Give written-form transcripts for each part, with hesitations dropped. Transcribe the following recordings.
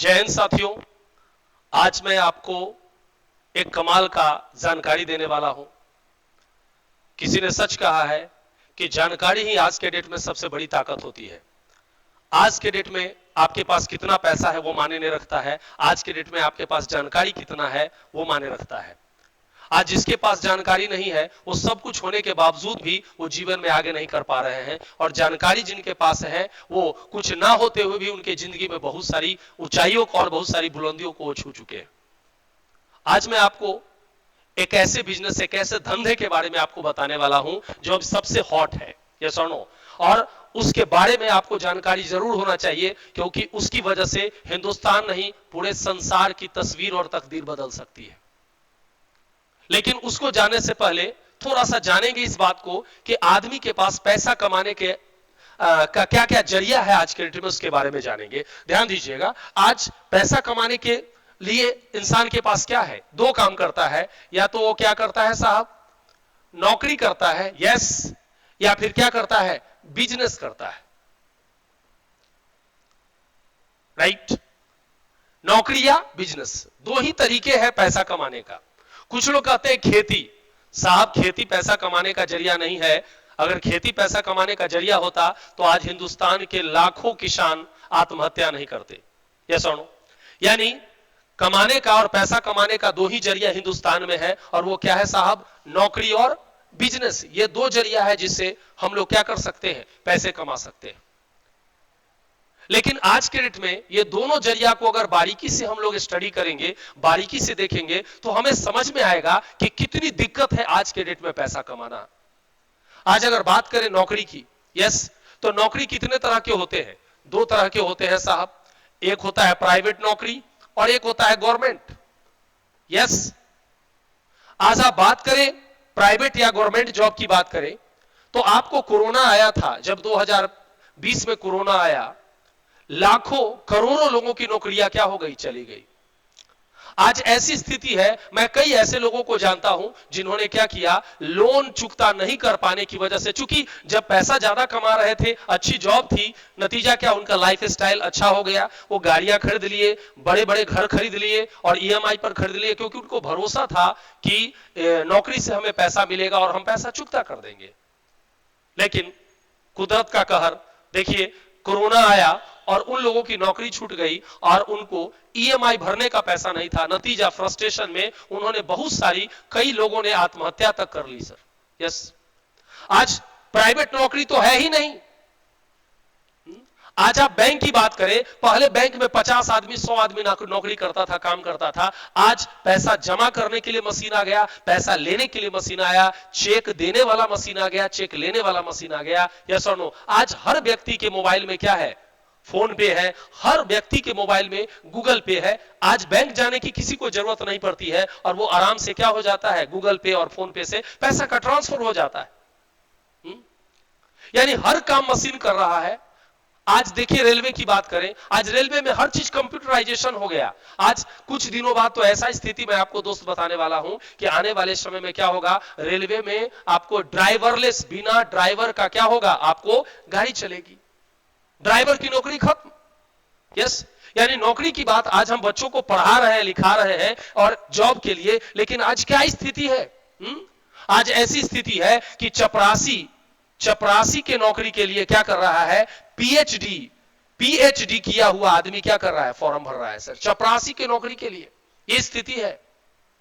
जय हिंद साथियों, आज मैं आपको एक कमाल का जानकारी देने वाला हूं। किसी ने सच कहा है कि जानकारी ही आज के डेट में सबसे बड़ी ताकत होती है। आज के डेट में आपके पास कितना पैसा है वो मायने नहीं रखता है, आज के डेट में आपके पास जानकारी कितना है वो मायने रखता है। आज जिसके पास जानकारी नहीं है वो सब कुछ होने के बावजूद भी वो जीवन में आगे नहीं कर पा रहे हैं, और जानकारी जिनके पास है वो कुछ ना होते हुए भी उनके जिंदगी में बहुत सारी ऊंचाइयों को और बहुत सारी बुलंदियों को छू चुके हैं। आज मैं आपको एक ऐसे बिजनेस, एक ऐसे धंधे के बारे में आपको बताने वाला हूं जो अब सबसे हॉट है, यस और नो, और उसके बारे में आपको जानकारी जरूर होना चाहिए, क्योंकि उसकी वजह से हिंदुस्तान नहीं पूरे संसार की तस्वीर और तकदीर बदल सकती है। लेकिन उसको जानने से पहले थोड़ा सा जानेंगे इस बात को कि आदमी के पास पैसा कमाने के का क्या क्या जरिया है आज के डेट में, उसके बारे में जानेंगे। ध्यान दीजिएगा, आज पैसा कमाने के लिए इंसान के पास क्या है, दो काम करता है। या तो वो क्या करता है साहब, नौकरी करता है, यस, या फिर क्या करता है, बिजनेस करता है, राइट। नौकरी या बिजनेस, दो ही तरीके हैं पैसा कमाने का। कुछ लोग कहते हैं खेती, साहब खेती पैसा कमाने का जरिया नहीं है। अगर खेती पैसा कमाने का जरिया होता तो आज हिंदुस्तान के लाखों किसान आत्महत्या नहीं करते, यस और नो। यानी कमाने का और पैसा कमाने का दो ही जरिया हिंदुस्तान में है, और वो क्या है साहब, नौकरी और बिजनेस। ये दो जरिया है जिससे हम लोग क्या कर सकते हैं, पैसे कमा सकते हैं। लेकिन आज के डेट में ये दोनों जरिया को अगर बारीकी से हम लोग स्टडी करेंगे, बारीकी से देखेंगे, तो हमें समझ में आएगा कि कितनी दिक्कत है आज के डेट में पैसा कमाना। आज अगर बात करें नौकरी की, यस, तो नौकरी कितने तरह के होते हैं, दो तरह के होते हैं साहब। एक होता है प्राइवेट नौकरी और एक होता है गवर्नमेंट, यस। आज आप बात करें प्राइवेट या गवर्नमेंट जॉब की बात करें, तो आपको कोरोना आया था, जब 2020 में कोरोना आया, लाखों करोड़ों लोगों की नौकरियां क्या हो गई, चली गई। आज ऐसी स्थिति है, मैं कई ऐसे लोगों को जानता हूं जिन्होंने क्या किया, लोन चुकता नहीं कर पाने की वजह से, चूंकि जब पैसा ज्यादा कमा रहे थे, अच्छी जॉब थी, नतीजा क्या, उनका लाइफ स्टाइल अच्छा हो गया। वो गाड़ियां खरीद लिए, बड़े बड़े घर खरीद लिए और ईएमआई पर खरीद लिए, क्योंकि उनको भरोसा था कि नौकरी से हमें पैसा मिलेगा और हम पैसा चुकता कर देंगे। लेकिन कुदरत का कहर देखिए, कोरोना आया और उन लोगों की नौकरी छूट गई और उनको ईएमआई भरने का पैसा नहीं था। नतीजा फ्रस्ट्रेशन में उन्होंने बहुत सारी, कई लोगों ने आत्महत्या तक कर ली सर, यस। आज प्राइवेट नौकरी तो है ही नहीं। आज आप बैंक की बात करें, पहले बैंक में 50 आदमी 100 आदमी नौकरी करता था, काम करता था। आज पैसा जमा करने के लिए मशीन आ गया, पैसा लेने के लिए मशीन आया, चेक देने वाला मशीन आ गया, चेक लेने वाला मशीन आ गया, यस और नो। आज हर व्यक्ति के मोबाइल में क्या है, फोन पे है, हर व्यक्ति के मोबाइल में गूगल पे है। आज बैंक जाने की किसी को जरूरत नहीं पड़ती है, और वो आराम से क्या हो जाता है, गूगल पे और फोन पे से पैसा का ट्रांसफर हो जाता है। यानी हर काम मशीन कर रहा है। आज देखिए रेलवे की बात करें, आज रेलवे में हर चीज कंप्यूटराइजेशन हो गया। आज कुछ दिनों बाद तो ऐसा स्थिति मैं आपको दोस्त बताने वाला हूं कि आने वाले समय में क्या होगा, रेलवे में आपको ड्राइवरलेस, बिना ड्राइवर का क्या होगा, आपको गाड़ी चलेगी, ड्राइवर की नौकरी खत्म, यस। यानी नौकरी की बात, आज हम बच्चों को पढ़ा रहे हैं, लिखा रहे हैं और जॉब के लिए, लेकिन आज क्या स्थिति है, आज ऐसी स्थिति है कि चपरासी के नौकरी के लिए क्या कर रहा है, पीएचडी किया हुआ आदमी क्या कर रहा है, फॉर्म भर रहा है सर, चपरासी के नौकरी के लिए। यह स्थिति है,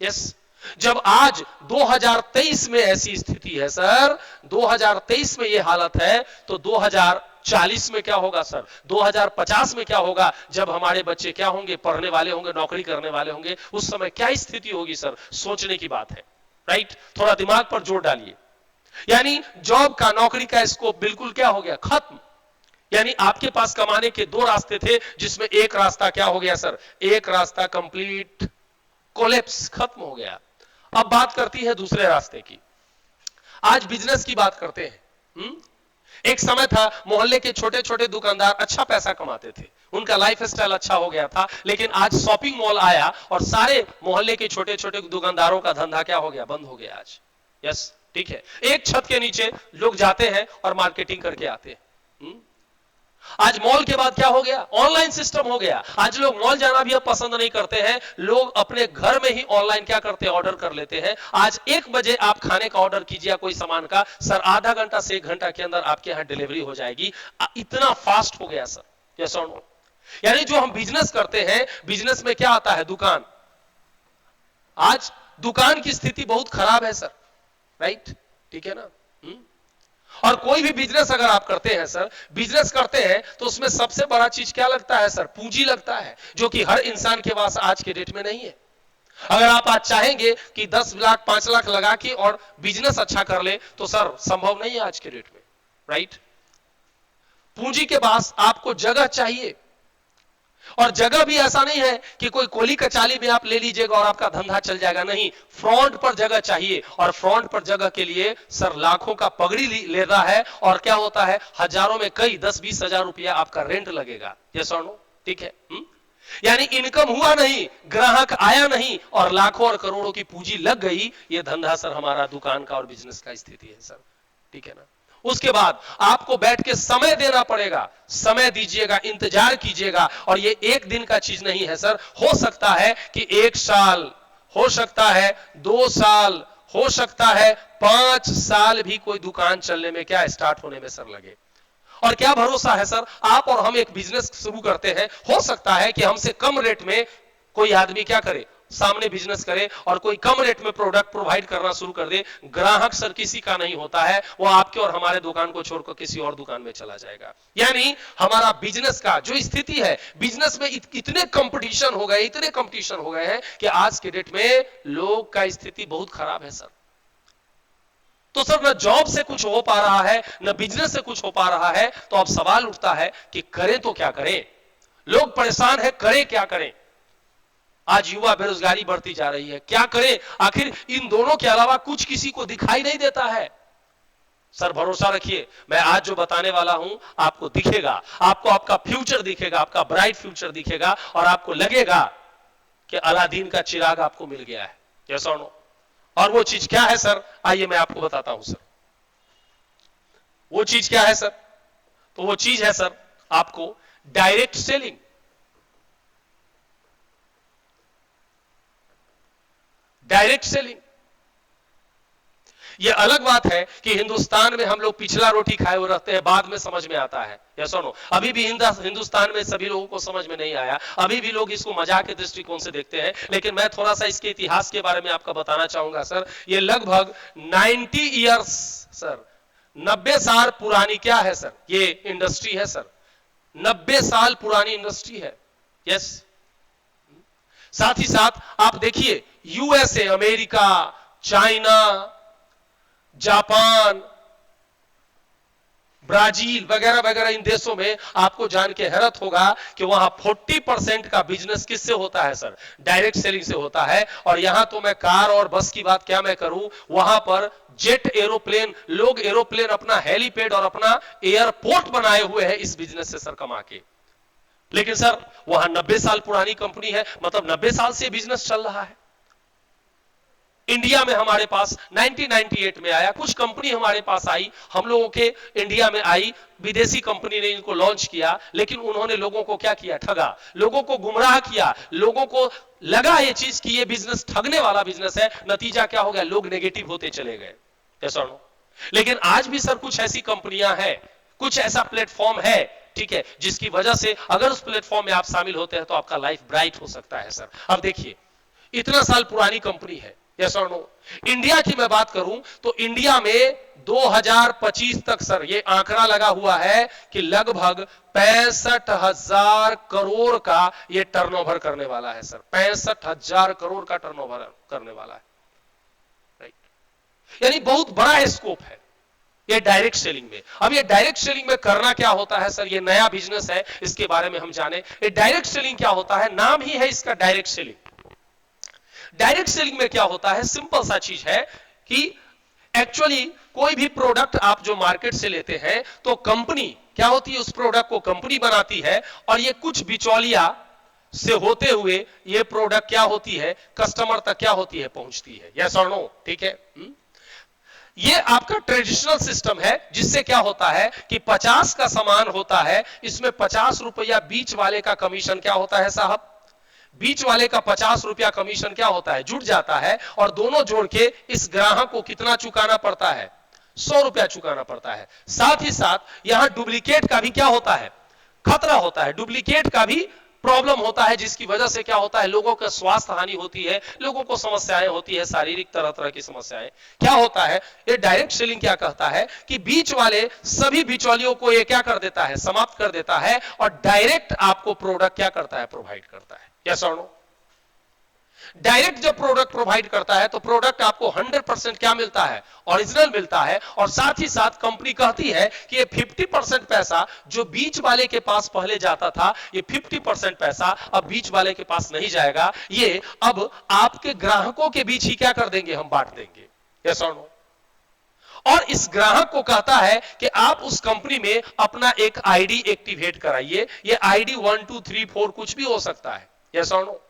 यस। जब आज 2023 में ऐसी स्थिति है सर, 2023 में यह हालत है, तो 2040 में क्या होगा सर, 2050 में क्या होगा, जब हमारे बच्चे क्या होंगे, पढ़ने वाले होंगे, नौकरी करने वाले होंगे, उस समय क्या स्थिति होगी सर, सोचने की बात है, राइट। थोड़ा दिमाग पर जोर डालिए। यानी जॉब का, नौकरी का स्कोप बिल्कुल क्या हो गया, खत्म। यानी आपके पास कमाने के दो रास्ते थे, जिसमें एक रास्ता क्या हो गया सर, एक रास्ता कंप्लीट कोलैप्स, खत्म हो गया। अब बात करती है दूसरे रास्ते की। आज बिजनेस की बात करते हैं। एक समय था, मोहल्ले के छोटे छोटे दुकानदार अच्छा पैसा कमाते थे, उनका लाइफ स्टाइल अच्छा हो गया था। लेकिन आज शॉपिंग मॉल आया और सारे मोहल्ले के छोटे छोटे दुकानदारों का धंधा क्या हो गया, बंद हो गया आज, यस, ठीक है। एक छत के नीचे लोग जाते हैं और मार्केटिंग करके आते हैं। आज मॉल के बाद क्या हो गया, ऑनलाइन सिस्टम हो गया। आज लोग मॉल जाना भी अब पसंद नहीं करते हैं, लोग अपने घर में ही ऑनलाइन क्या करते हैं, ऑर्डर कर लेते हैं। आज 1 बजे आप खाने का ऑर्डर कीजिए कोई सामान का, सर आधा घंटा से 1 घंटा के अंदर आपके यहां डिलीवरी हो जाएगी। इतना फास्ट हो गया सर, यस और नो। यानी जो हम बिजनेस करते हैं, बिजनेस में क्या आता है, दुकान। आज दुकान की स्थिति बहुत खराब है सर, राइट, ठीक है ना। और कोई भी बिजनेस अगर आप करते हैं सर, बिजनेस करते हैं तो उसमें सबसे बड़ा चीज क्या लगता है सर, पूंजी लगता है, जो कि हर इंसान के पास आज के डेट में नहीं है। अगर आप आज चाहेंगे कि 10 लाख 5 लाख लगा के और बिजनेस अच्छा कर ले, तो सर संभव नहीं है आज के डेट में, राइट। पूंजी के पास आपको जगह चाहिए, और जगह भी ऐसा नहीं है कि कोई कोली कचाली में आप ले लीजिएगा और आपका धंधा चल जाएगा, नहीं। फ्रंट पर जगह चाहिए, और फ्रंट पर जगह के लिए सर लाखों का पगड़ी ले रहा है, और क्या होता है, हजारों में कई 10-20 हजार रुपया आपका रेंट लगेगा, यस और नो, ठीक है। यानी इनकम हुआ नहीं, ग्राहक आया नहीं, और लाखों और करोड़ों की पूंजी लग गई। ये धंधा सर हमारा दुकान का और बिजनेस का स्थिति है सर, ठीक है ना। उसके बाद आपको बैठ के समय देना पड़ेगा, समय दीजिएगा, इंतजार कीजिएगा। और ये 1 दिन का चीज नहीं है सर, हो सकता है कि 1 साल, हो सकता है 2 साल, हो सकता है 5 साल भी कोई दुकान चलने में, क्या स्टार्ट होने में सर लगे। और क्या भरोसा है सर, आप और हम एक बिजनेस शुरू करते हैं, हो सकता है कि हमसे कम रेट में कोई आदमी क्या करे, सामने बिजनेस करे, और कोई कम रेट में प्रोडक्ट प्रोवाइड करना शुरू कर दे। ग्राहक सर किसी का नहीं होता है, वो आपके और हमारे दुकान को छोड़कर किसी और दुकान में चला जाएगा। यानी हमारा बिजनेस का जो स्थिति है, बिजनेस में इतने कंपटीशन हो गए, इतने कंपटीशन हो गए हैं कि आज के डेट में लोग का स्थिति बहुत खराब है सर। तो सर न जॉब से कुछ हो पा रहा है, न बिजनेस से कुछ हो पा रहा है। तो अब सवाल उठता है कि करें तो क्या करें, लोग परेशान है, करें क्या करें। आज युवा बेरोजगारी बढ़ती जा रही है, क्या करें। आखिर इन दोनों के अलावा कुछ किसी को दिखाई नहीं देता है। सर भरोसा रखिए, मैं आज जो बताने वाला हूं आपको दिखेगा, आपको आपका फ्यूचर दिखेगा, आपका ब्राइट फ्यूचर दिखेगा, और आपको लगेगा कि अलादीन का चिराग आपको मिल गया है, यस और नो। और वो चीज क्या है सर, आइए मैं आपको बताता हूं सर। वो चीज क्या है सर, तो वो चीज है सर आपको डायरेक्ट सेलिंग। डायरेक्ट सेलिंग, यह अलग बात है कि हिंदुस्तान में हम लोग पिछला रोटी खाए हुए रहते हैं, बाद में समझ में आता है, यस और नो। अभी भी हिंदुस्तान में सभी लोगों को समझ में नहीं आया, अभी भी लोग इसको मजाक के दृष्टिकोण से देखते हैं। लेकिन मैं थोड़ा सा इसके इतिहास के बारे में आपको बताना चाहूंगा सर। ये लगभग 90 ईयर्स सर, 90 साल पुरानी क्या है सर, ये इंडस्ट्री है सर, 90 साल पुरानी इंडस्ट्री है, यस। साथ ही साथ आप देखिए, USA, America, China, Japan, Brazil वगैरह वगैरह, इन देशों में आपको जान के हैरत होगा कि वहां 40% का बिजनेस किससे होता है सर, डायरेक्ट सेलिंग से होता है। और यहां तो मैं कार और बस की बात क्या मैं करूं, वहां पर जेट, एरोप्लेन, लोग एरोप्लेन अपना हेलीपैड और अपना एयरपोर्ट बनाए हुए हैं इस बिजनेस से सर कमा के। लेकिन सर वहां 90 साल पुरानी कंपनी है, मतलब 90 साल से बिजनेस चल रहा है। इंडिया में हमारे पास 1998 में आया, कुछ कंपनी हमारे पास आई, हम लोगों के इंडिया में आई, विदेशी कंपनी ने इनको लॉन्च किया, लेकिन उन्होंने लोगों को क्या किया, ठगा, लोगों को गुमराह किया, लोगों को लगा ये चीज कि ये बिजनेस ठगने वाला बिजनेस है। नतीजा क्या हो गया, लोग नेगेटिव होते चले गए, ऐसा नो। लेकिन आज भी सर कुछ ऐसी कंपनियां हैं, कुछ ऐसा प्लेटफॉर्म है, ठीक है, जिसकी वजह से अगर उस प्लेटफॉर्म में आप शामिल होते हैं तो आपका लाइफ ब्राइट हो सकता है सर। अब देखिए, इतना साल पुरानी कंपनी है, यस और नो। इंडिया की मैं बात करूं तो इंडिया में 2025 तक सर ये आंकड़ा लगा हुआ है कि लगभग 65,000 करोड़ का ये टर्नओवर करने वाला है सर, 65,000 करोड़ का टर्नओवर करने वाला है, राइट। यानी बहुत बड़ा स्कोप है ये डायरेक्ट सेलिंग में। अब ये डायरेक्ट सेलिंग में करना क्या होता है सर, ये नया बिजनेस है, इसके बारे में हम जाने। ये डायरेक्ट सेलिंग क्या होता है, नाम ही है इसका डायरेक्ट सेलिंग। डायरेक्ट सेलिंग में क्या होता है, सिंपल सा चीज है कि एक्चुअली कोई भी प्रोडक्ट आप जो मार्केट से लेते हैं तो कंपनी क्या होती है, उस प्रोडक्ट को कंपनी बनाती है, और ये कुछ बिचौलिया से होते हुए ये प्रोडक्ट क्या होती है, कस्टमर तक क्या होती है, पहुंचती है, यस और नो, ठीक है। ये आपका ट्रेडिशनल सिस्टम है, जिससे क्या होता है कि 50 का सामान होता है, इसमें 50 रुपया बीच वाले का कमीशन क्या होता है साहब, बीच वाले का 50 रुपया कमीशन क्या होता है, जुड़ जाता है, और दोनों जोड़ के इस ग्राहक को कितना चुकाना पड़ता है, 100 रुपया चुकाना पड़ता है। साथ ही साथ यहां डुप्लीकेट का भी क्या होता है, खतरा होता है, डुप्लीकेट का भी प्रॉब्लम होता है, जिसकी वजह से क्या होता है, लोगों का स्वास्थ्य हानि होती है, लोगों को समस्याएं होती है, शारीरिक तरह तरह की समस्याएं। क्या होता है, ये डायरेक्ट सेलिंग क्या कहता है कि बीच वाले सभी बिचौलियों को ये क्या कर देता है, समाप्त कर देता है, और डायरेक्ट आपको प्रोडक्ट क्या करता है, प्रोवाइड करता है। यस और नो? डायरेक्ट जब प्रोडक्ट प्रोवाइड करता है तो प्रोडक्ट आपको 100% क्या मिलता है, ओरिजिनल मिलता है, और साथ ही साथ कंपनी कहती है कि ये 50% पैसा जो बीच वाले के पास पहले जाता था, ये 50% पैसा अब बीच वाले के पास नहीं जाएगा, ये अब आपके ग्राहकों के बीच ही क्या कर देंगे, हम बांट देंगे। यस और नो? और इस ग्राहक को कहता है कि आप उस कंपनी में अपना एक आईडी एक्टिवेट कराइए, ये आईडी 1 2 3 4 कुछ भी हो सकता है। यस और नो?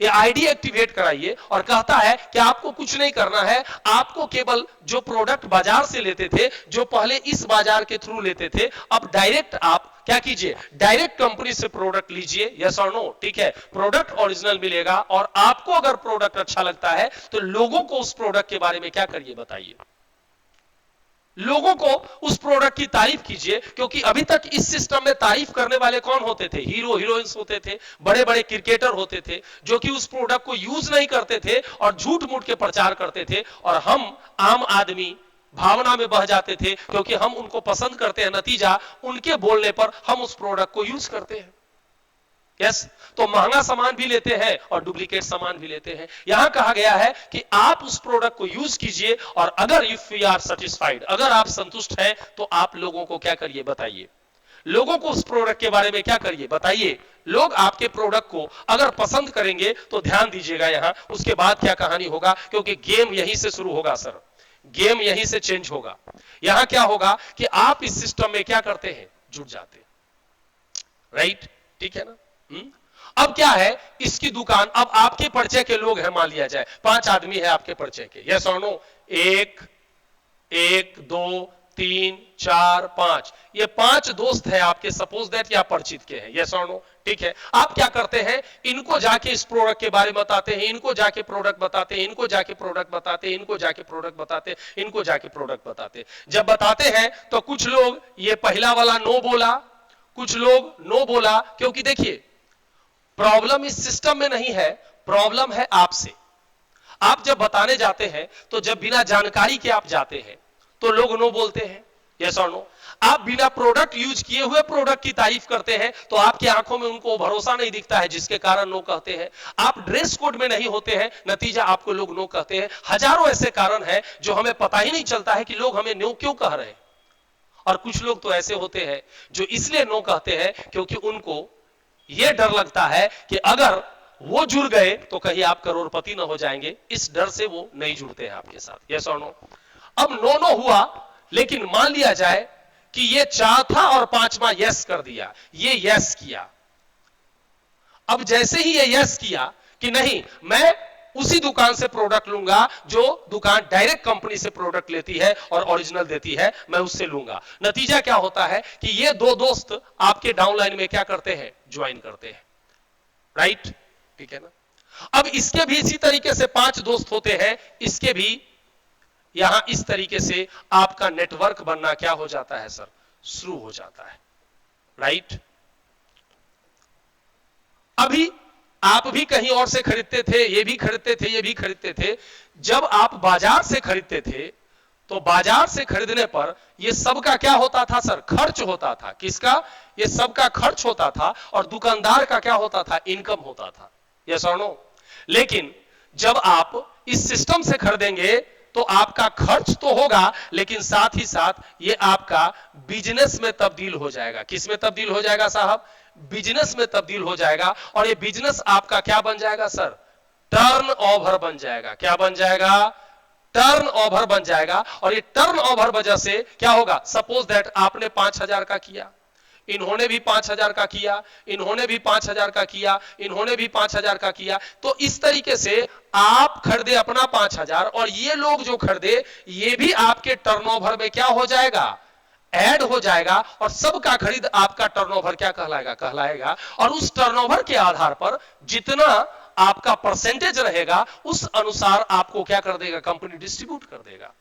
ये आईडी एक्टिवेट कराइए, और कहता है कि आपको कुछ नहीं करना है, आपको केवल जो प्रोडक्ट बाजार से लेते थे, जो पहले इस बाजार के थ्रू लेते थे, अब डायरेक्ट आप क्या कीजिए, डायरेक्ट कंपनी से प्रोडक्ट लीजिए। यस और नो? ठीक है, प्रोडक्ट ओरिजिनल मिलेगा, और आपको अगर प्रोडक्ट अच्छा लगता है तो लोगों को उस प्रोडक्ट के बारे में क्या करिए, बताइए, लोगों को उस प्रोडक्ट की तारीफ कीजिए, क्योंकि अभी तक इस सिस्टम में तारीफ करने वाले कौन होते थे, हीरो हीरोइंस होते थे, बड़े बड़े क्रिकेटर होते थे, जो कि उस प्रोडक्ट को यूज नहीं करते थे और झूठ मूठ के प्रचार करते थे, और हम आम आदमी भावना में बह जाते थे, क्योंकि हम उनको पसंद करते हैं, नतीजा उनके बोलने पर हम उस प्रोडक्ट को यूज करते हैं। यस, तो महंगा सामान भी लेते हैं और डुप्लीकेट सामान भी लेते हैं। यहां कहा गया है कि आप उस प्रोडक्ट को यूज कीजिए, और अगर इफ यू आर सेटिस्फाइड, अगर आप संतुष्ट हैं, तो आप लोगों को क्या करिए, बताइए, लोगों को उस प्रोडक्ट के बारे में क्या करिए, बताइए। लोग आपके प्रोडक्ट को अगर पसंद करेंगे तो ध्यान दीजिएगा यहां, उसके बाद क्या कहानी होगा, क्योंकि गेम यहीं से शुरू होगा सर, गेम यहीं से चेंज होगा। यहां क्या होगा कि आप इस सिस्टम में क्या करते हैं, जुड़ जाते हैं। राइट? ठीक है ना? अब क्या है, इसकी दुकान, अब आपके परिचय के लोग हैं, मान लिया जाए 5 आदमी है आपके परिचय के। यस और नो? 1 1 2 3 4 5, ये 5 दोस्त हैं आपके, सपोज दैट या परिचित के हैं। यस और नो? ठीक है, आप क्या करते हैं, इनको जाके इस प्रोडक्ट के बारे में बताते हैं, इनको जाके प्रोडक्ट बताते हैं, इनको जाके प्रोडक्ट बताते हैं, इनको जाके प्रोडक्ट बताते हैं, इनको जाके प्रोडक्ट बताते हैं। जब बताते हैं तो कुछ लोग, ये पहला वाला नो बोला, कुछ लोग नो बोला, क्योंकि देखिए प्रॉब्लम इस सिस्टम में नहीं है, प्रॉब्लम है आपसे। आप जब बताने जाते हैं तो जब बिना जानकारी के आप जाते हैं तो लोग नो बोलते हैं। यस और नो? आप बिना प्रोडक्ट यूज किए हुए प्रोडक्ट की तारीफ करते हैं तो आपकी आंखों में उनको भरोसा नहीं दिखता है, जिसके कारण नो कहते हैं। आप ड्रेस कोड में नहीं होते हैं, नतीजा आपको लोग नो कहते हैं। हजारों ऐसे कारण हैं जो हमें पता ही नहीं चलता है कि लोग हमें नो क्यों कह रहे हैं। और कुछ लोग तो ऐसे होते हैं जो इसलिए नो कहते हैं क्योंकि उनको यह डर लगता है कि अगर वो जुड़ गए तो कहीं आप करोड़पति ना हो जाएंगे, इस डर से वो नहीं जुड़ते हैं आपके साथ। यस और नो? अब नो नो हुआ, लेकिन मान लिया जाए कि ये चौथा और 5वां यस कर दिया, ये यस किया। अब जैसे ही ये यस किया कि नहीं, मैं उसी दुकान से प्रोडक्ट लूंगा जो दुकान डायरेक्ट कंपनी से प्रोडक्ट लेती है और ओरिजिनल देती है, मैं उससे लूंगा। नतीजा क्या होता है कि ये 2 दोस्त आपके डाउनलाइन में क्या करते हैं, ज्वाइन करते हैं। राइट? ठीक है ना? अब इसके भी इसी तरीके से 5 दोस्त होते हैं, इसके भी यहां इस तरीके से आपका नेटवर्क बनना क्या हो जाता है सर, शुरू हो जाता है। राइट? अभी आप भी कहीं और से खरीदते थे, ये भी खरीदते थे, ये भी खरीदते थे। जब आप बाजार से खरीदते थे तो बाजार से खरीदने पर ये सबका क्या होता था सर, खर्च होता था। किसका? ये सबका खर्च होता था, और दुकानदार का क्या होता था, इनकम होता था। यस और नो? लेकिन जब आप इस सिस्टम से खरीदेंगे तो आपका खर्च तो होगा, लेकिन साथ ही साथ ये आपका बिजनेस में तब्दील हो जाएगा। किस में तब्दील हो जाएगा साहब? बिजनेस में तब्दील हो जाएगा। और ये बिजनेस आपका क्या बन जाएगा सर, टर्न ओवर बन जाएगा। क्या बन जाएगा? टर्न ओवर बन जाएगा। और ये टर्न ओवर वजह से क्या होगा, सपोज दैट आपने 5000 का किया, इन्होंने भी 5,000 का किया, इन्होंने भी 5,000 का किया, इन्होंने भी 5,000 का किया। तो इस तरीके से आप खरीदे अपना 5,000 और ये लोग जो खरीदे ये भी आपके टर्नओवर में क्या हो जाएगा, ऐड हो जाएगा, और सबका खरीद आपका टर्नओवर क्या कहलाएगा। और उस टर्नओवर के आधार पर जितना आपका परसेंटेज रहेगा उस अनुसार आपको क्या कर देगा, कंपनी डिस्ट्रीब्यूट कर देगा।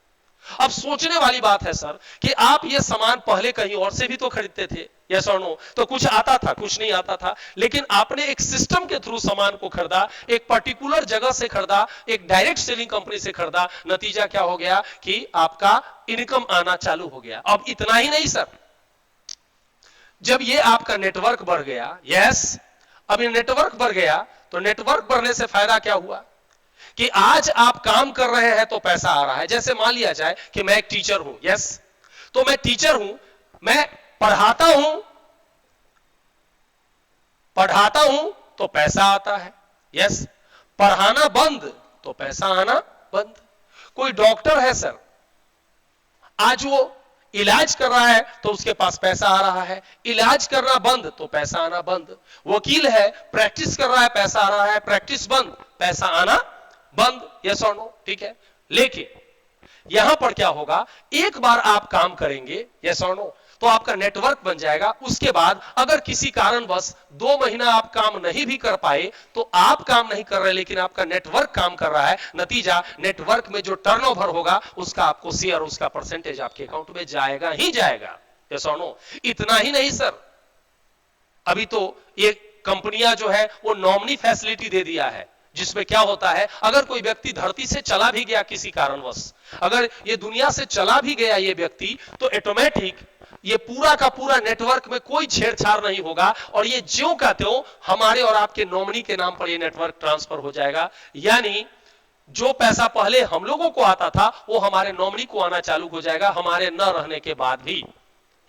अब सोचने वाली बात है सर कि आप ये सामान पहले कहीं और से भी तो खरीदते थे, यस और नो? तो कुछ आता था, कुछ नहीं आता था, लेकिन आपने एक सिस्टम के थ्रू सामान को खरीदा, एक पर्टिकुलर जगह से खरीदा, एक डायरेक्ट सेलिंग कंपनी से खरीदा। नतीजा क्या हो गया कि आपका इनकम आना चालू हो गया। अब इतना ही नहीं सर, जब ये आपका नेटवर्क बढ़ गया, यस, अब ये नेटवर्क बढ़ गया तो नेटवर्क बढ़ने से फायदा क्या हुआ कि आज आप काम कर रहे हैं तो पैसा आ रहा है। जैसे मान लिया जाए कि मैं एक टीचर हूं, यस, तो मैं टीचर हूं, मैं पढ़ाता हूं तो पैसा आता है, यस। पढ़ाना बंद तो पैसा आना बंद। कोई डॉक्टर है सर, आज वो इलाज कर रहा है तो उसके पास पैसा आ रहा है, इलाज करना बंद तो पैसा आना बंद। वकील है, प्रैक्टिस कर रहा है, पैसा आ रहा है, प्रैक्टिस बंद, पैसा आना बंद, यस और नो? ठीक है, लेकिन यहां पर क्या होगा, एक बार आप काम करेंगे, यस और नो, तो आपका नेटवर्क बन जाएगा। उसके बाद अगर किसी कारणवश 2 महीना आप काम नहीं भी कर पाए तो आप काम नहीं कर रहे लेकिन आपका नेटवर्क काम कर रहा है, नतीजा नेटवर्क में जो टर्नओवर होगा उसका आपको शेयर, उसका परसेंटेज आपके अकाउंट में जाएगा ही जाएगा, यस और नो? इतना ही नहीं सर, अभी तो ये कंपनियां जो है वो नॉमिनी फैसिलिटी दे दिया है, जिसमें क्या होता है, अगर कोई व्यक्ति धरती से चला भी गया किसी कारणवश, अगर ये दुनिया से चला भी गया ये व्यक्ति, तो ऑटोमेटिक ये पूरा का पूरा नेटवर्क में कोई छेड़छाड़ नहीं होगा और ये ज्यों का त्यों हमारे और आपके नॉमिनी के नाम पर ये नेटवर्क ट्रांसफर हो जाएगा। यानी जो पैसा पहले हम लोगों को आता था वो हमारे नॉमिनी को आना चालू हो जाएगा, हमारे न रहने के बाद भी।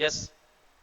यस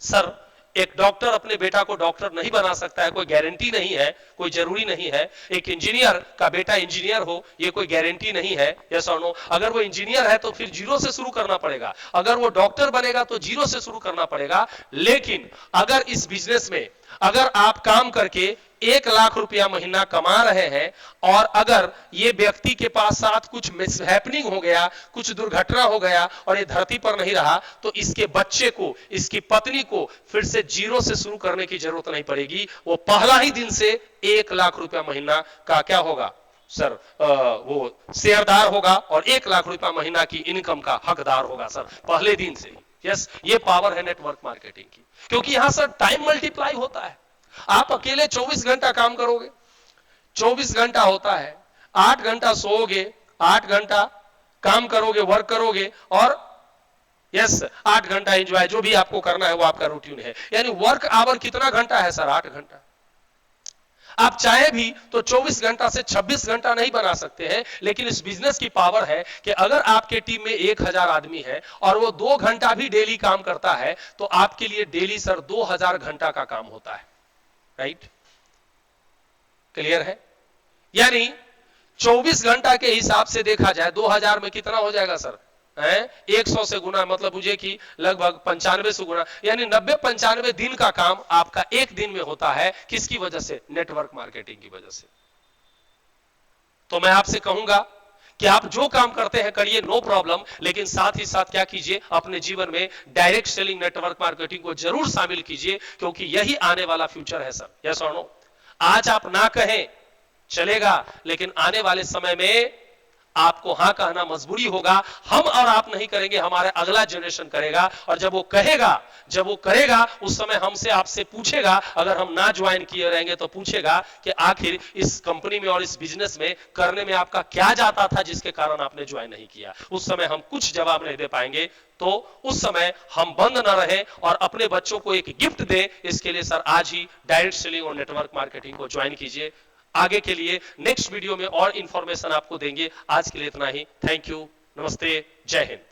सर, एक डॉक्टर अपने बेटा को डॉक्टर नहीं बना सकता है, कोई गारंटी नहीं है, कोई जरूरी नहीं है। एक इंजीनियर का बेटा इंजीनियर हो, ये कोई गारंटी नहीं है, यस और नो? अगर वो इंजीनियर है तो फिर जीरो से शुरू करना पड़ेगा, अगर वो डॉक्टर बनेगा तो जीरो से शुरू करना पड़ेगा। लेकिन अगर इस बिजनेस में अगर आप काम करके 1 लाख रुपया महीना कमा रहे हैं और अगर ये व्यक्ति के पास साथ कुछ मिसहैपनिंग हो गया, कुछ दुर्घटना हो गया और ये धरती पर नहीं रहा, तो इसके बच्चे को, इसकी पत्नी को फिर से जीरो से शुरू करने की जरूरत नहीं पड़ेगी। वो पहला ही दिन से 1 लाख रुपया महीना का क्या होगा सर, वो शेयरदार होगा और 1 लाख रुपया महीना की इनकम का हकदार होगा सर, पहले दिन से ही। यस, ये पावर है नेटवर्क मार्केटिंग की, क्योंकि यहां सर टाइम मल्टीप्लाई होता है। आप अकेले 24 घंटा काम करोगे, 24 घंटा होता है, 8 घंटा सोओगे, 8 घंटा काम करोगे, वर्क करोगे, और यस 8 घंटा एंजॉय, जो भी आपको करना है वो आपका रूटीन है। यानी वर्क आवर कितना घंटा है सर? 8 घंटा। आप चाहे भी तो 24 घंटा से 26 घंटा नहीं बना सकते हैं, लेकिन इस बिजनेस की पावर है कि अगर आपके टीम में 1000 आदमी है और वो 2 घंटा भी डेली काम करता है तो आपके लिए डेली सर 2000 घंटा का काम होता है। राइट, क्लियर है? यानी 24 घंटा के हिसाब से देखा जाए 2000 में कितना हो जाएगा सर? 100 से गुना, मतलब मुझे कि लगभग 95 से गुना, यानी 90-95 दिन का काम आपका एक दिन में होता है। किसकी वजह से? नेटवर्क मार्केटिंग की वजह से। तो मैं आपसे कहूंगा कि आप जो काम करते हैं करिए, नो प्रॉब्लम, लेकिन साथ ही साथ क्या कीजिए, अपने जीवन में डायरेक्ट सेलिंग नेटवर्क मार्केटिंग को जरूर शामिल कीजिए, क्योंकि यही आने वाला फ्यूचर है सर। यस और नो? आज आप ना कहें चलेगा, लेकिन आने वाले समय में आपको हां कहना मजबूरी होगा। हम और आप नहीं करेंगे, हमारा अगला जनरेशन करेगा, और जब वो करेगा उस समय हमसे आपसे पूछेगा, अगर हम ना ज्वाइन किए रहेंगे तो पूछेगा कि आखिर इस कंपनी में और इस बिजनेस में करने में आपका क्या जाता था जिसके कारण आपने ज्वाइन नहीं किया। उस समय हम कुछ जवाब नहीं दे पाएंगे, तो उस समय हम बंद ना रहे और अपने बच्चों को एक गिफ्ट दे। इसके लिए सर आज ही डायरेक्ट सेलिंग और नेटवर्क मार्केटिंग को ज्वाइन कीजिए। आगे के लिए नेक्स्ट वीडियो में और इंफॉर्मेशन आपको देंगे। आज के लिए इतना ही। थैंक यू, नमस्ते, जय हिंद।